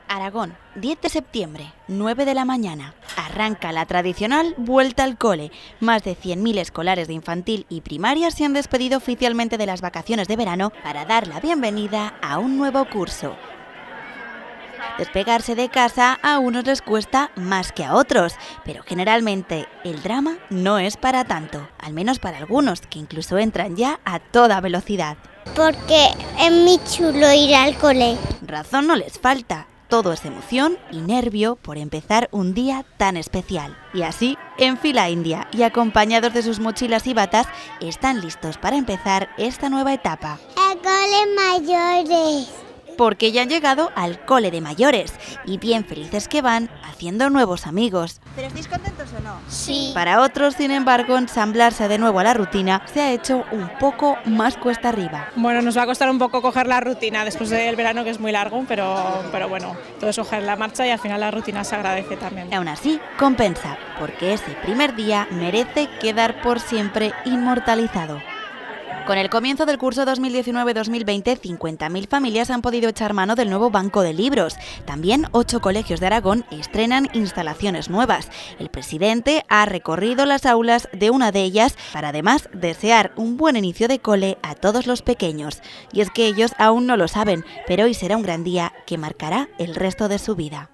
Aragón, 10 de septiembre, 9 de la mañana. Arranca la tradicional vuelta al cole. Más de 100.000 escolares de infantil y primaria se han despedido oficialmente de las vacaciones de verano para dar la bienvenida a un nuevo curso. Despegarse de casa a unos les cuesta más que a otros, pero generalmente el drama no es para tanto, al menos para algunos, que incluso entran ya a toda velocidad. Porque es muy chulo ir al cole. Razón no les falta, todo es emoción y nervio por empezar un día tan especial. Y así, en fila india y acompañados de sus mochilas y batas, están listos para empezar esta nueva etapa. El cole mayores. Porque ya han llegado al cole de mayores y bien felices que van haciendo nuevos amigos. ¿Pero estáis contentos o no? Sí. Para otros, sin embargo, ensamblarse de nuevo a la rutina se ha hecho un poco más cuesta arriba. Bueno, nos va a costar un poco coger la rutina después del verano, que es muy largo, pero bueno, todo es coger la marcha y al final la rutina se agradece también. Aún así, compensa, porque ese primer día merece quedar por siempre inmortalizado. Con el comienzo del curso 2019-2020, 50.000 familias han podido echar mano del nuevo banco de libros. También 8 colegios de Aragón estrenan instalaciones nuevas. El presidente ha recorrido las aulas de una de ellas para además desear un buen inicio de cole a todos los pequeños. Y es que ellos aún no lo saben, pero hoy será un gran día que marcará el resto de su vida.